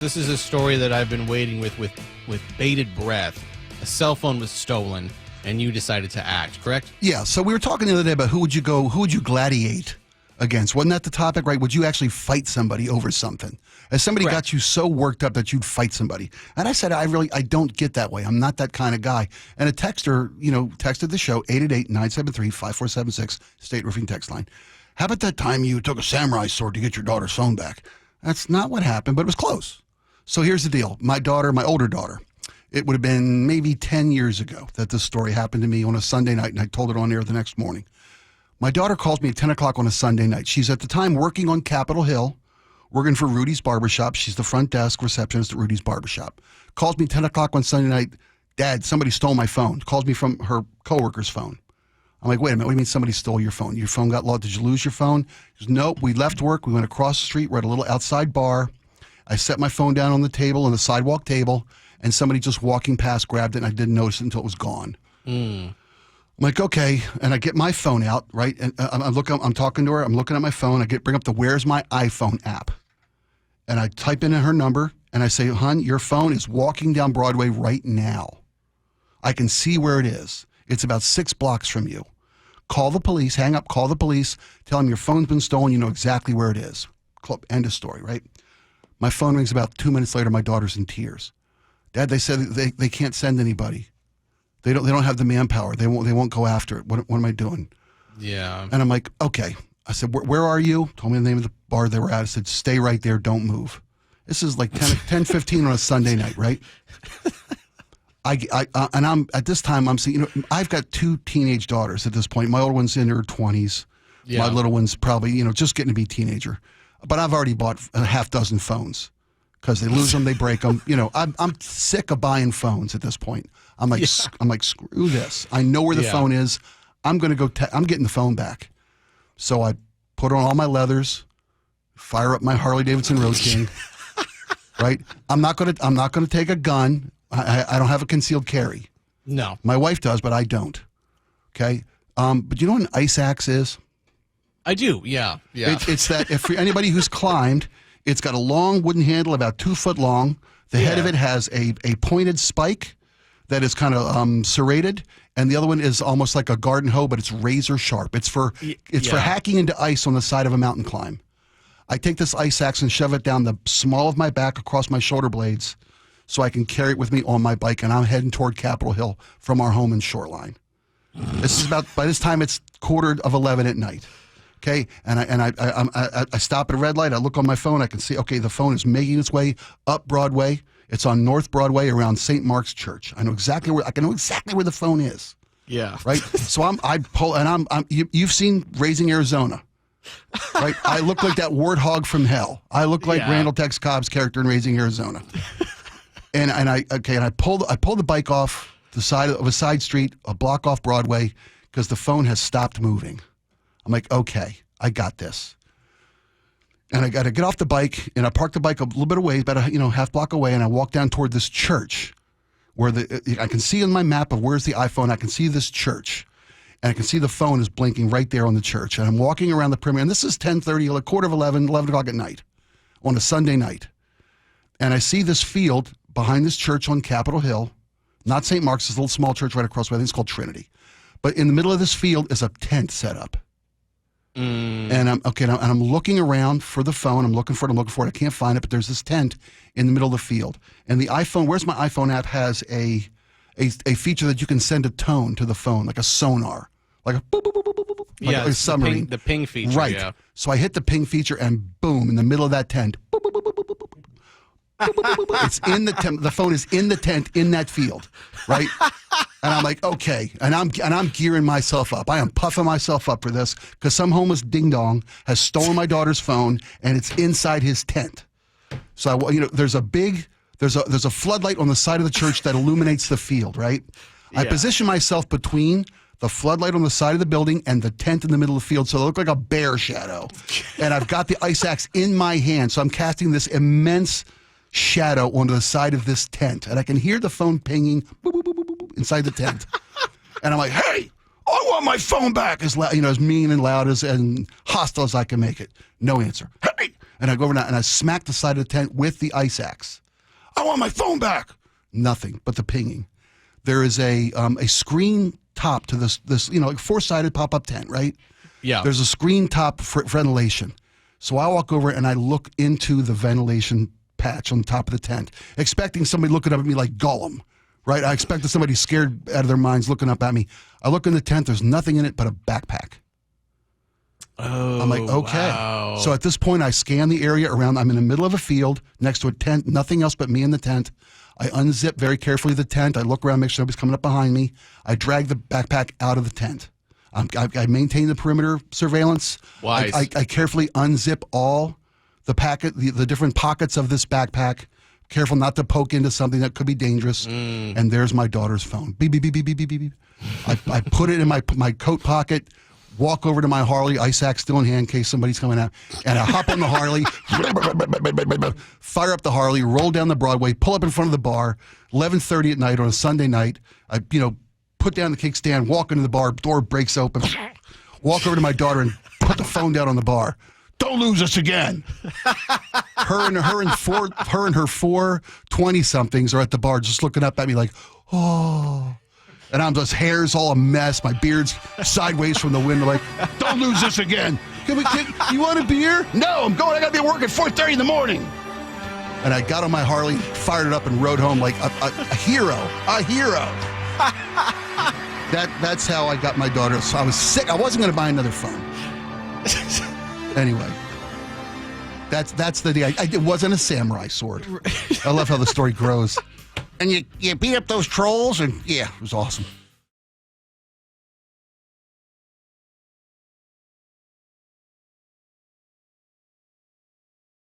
This is a story that I've been waiting with bated breath. A cell phone was stolen, and you decided to act, correct? Yeah, so we were talking the other day about who would you gladiate against? Wasn't that the topic, right? Would you actually fight somebody over something? As somebody Correct. got you so worked up that you'd fight somebody. And I said, I don't get that way. I'm not that kind of guy. And a texter, texted the show, 888-973-5476, State Roofing text line. How about that time you took a samurai sword to get your daughter's phone back? That's not what happened, but it was close. So here's the deal. My older daughter, it would have been maybe 10 years ago that this story happened to me on a Sunday night, and I told it on air the next morning. My daughter calls me at 10 o'clock on a Sunday night. She's at the time working on Capitol Hill, working for Rudy's Barbershop. She's the front desk receptionist at Rudy's Barbershop. Calls me 10 o'clock on Sunday night. Dad, somebody stole my phone. Calls me from her coworker's phone. I'm like, wait a minute, what do you mean somebody stole your phone? Your phone got lost. Did you lose your phone? She goes, nope, we left work. We went across the street. We're at a little outside bar. I set my phone down on the table, on the sidewalk table, and somebody just walking past grabbed it, and I didn't notice it until it was gone. I'm like, okay, and I get my phone out, right? And I'm talking to her. I'm looking at my phone. Bring up the Where's My iPhone app, and I type in her number, and I say, hon, your phone is walking down Broadway right now. I can see where it is. It's about 6 blocks from you. Call the police. Hang up. Call the police. Tell them your phone's been stolen. You know exactly where it is. End of story, right? My phone rings about 2 minutes later. My daughter's in tears. Dad, they said they can't send anybody. They don't have the manpower. They won't go after it. What am I doing? Yeah. And I'm like, okay. I said, where are you? Told me the name of the bar they were at. I said, stay right there. Don't move. This is like 10:15 on a Sunday night, right? And I'm at this time I'm seeing. I've got 2 teenage daughters at this point. My older one's in her 20s. Yeah. My little one's probably just getting to be a teenager. But I've already bought a half dozen phones because they lose them, they break them. I'm sick of buying phones at this point. I'm like, screw this. I know where the phone is. I'm going to go. I'm getting the phone back. So I put on all my leathers, fire up my Harley-Davidson Road King. Right. I'm not going to take a gun. I don't have a concealed carry. No. My wife does, but I don't. Okay. But you know what an ice axe is? I do, yeah. It's that if for anybody who's climbed, it's got a long wooden handle about 2 foot long. The head of it has a pointed spike that is kind of serrated, and the other one is almost like a garden hoe, but it's razor sharp. It's for hacking into ice on the side of a mountain climb. I take this ice axe and shove it down the small of my back across my shoulder blades so I can carry it with me on my bike, and I'm heading toward Capitol Hill from our home in Shoreline. This is by this time it's 11:15 at night. Okay, and I stop at a red light. I look on my phone. I can see, okay, the phone is making its way up Broadway. It's on North Broadway around St. Mark's Church. I can know exactly where the phone is. Yeah. Right. So you've seen Raising Arizona, right? I look like that warthog from hell. I look like Randall Tex Cobb's character in Raising Arizona. and I pull the bike off the side of a side street, a block off Broadway, because the phone has stopped moving. I'm like, okay, I got this. And I got to get off the bike, and I park the bike a little bit away, about a half block away, and I walk down toward this church where I can see on my map of where's the iPhone, I can see this church, and I can see the phone is blinking right there on the church. And I'm walking around the perimeter, and this is 10:30, 11 o'clock at night on a Sunday night. And I see this field behind this church on Capitol Hill, not St. Mark's, this little small church right across the way. I think it's called Trinity. But in the middle of this field is a tent set up. And I'm looking around for the phone. I'm looking for it. I can't find it, but there's this tent in the middle of the field. And the iPhone, Where's My iPhone app has a feature that you can send a tone to the phone, like a sonar, like a boop, boop, boop, boop, boop, like a submarine. The ping feature, right? Yeah. So I hit the ping feature, and boom, in the middle of that tent, boop, boop, boop, boop, boop, boop, boop. It's in the tent. The phone is in the tent in that field, right? And I'm like, okay, and I'm gearing myself up. I am puffing myself up for this because some homeless ding dong has stolen my daughter's phone, and it's inside his tent. So there's a floodlight on the side of the church that illuminates the field, right? I position myself between the floodlight on the side of the building and the tent in the middle of the field, so I look like a bear shadow. And I've got the ice axe in my hand, so I'm casting this immense shadow onto the side of this tent, and I can hear the phone pinging boop, boop, boop, boop, boop, inside the tent. And I'm like, hey, I want my phone back, as loud, as mean and loud and hostile as I can make it. No answer. Hey, And I go over and I smack the side of the tent with the ice axe. I want my phone back. Nothing but the pinging. There is a screen top to this like 4-sided pop-up tent, right? Yeah. There's a screen top for ventilation. So I walk over and I look into the ventilation patch on the top of the tent, expecting somebody looking up at me like Gollum, right? I expected somebody scared out of their minds looking up at me. I look in the tent. There's nothing in it but a backpack. Oh, I'm like, okay. wow. So at this point, I scan the area around. I'm in the middle of a field next to a tent, nothing else but me in the tent. I unzip very carefully the tent. I look around, make sure nobody's coming up behind me. I drag the backpack out of the tent. I maintain the perimeter surveillance. Wise. I carefully unzip all the different pockets of this backpack. Careful not to poke into something that could be dangerous. And there's my daughter's phone. Beep, beep, beep, beep, beep, beep, beep. I put it in my coat pocket. Walk over to my Harley, ice axe still in hand in case somebody's coming out, and I hop on the Harley, fire up the Harley, roll down the Broadway, pull up in front of the bar, 11:30 at night on a Sunday night. I, put down the kickstand, walk into the bar, door breaks open, walk over to my daughter and put the phone down on the bar. Don't lose us again. Her and her 4 20-somethings are at the bar just looking up at me like, oh. And I'm just hair's all a mess. My beard's sideways from the window. Like, don't lose this again. You want a beer? No, I'm going. I got to be at work at 4:30 in the morning. And I got on my Harley, fired it up, and rode home like a hero. A hero. That's how I got my daughter. So I was sick. I wasn't going to buy another phone. Anyway, that's the day. It wasn't a samurai sword. I love how the story grows. And you beat up those trolls, and yeah, it was awesome.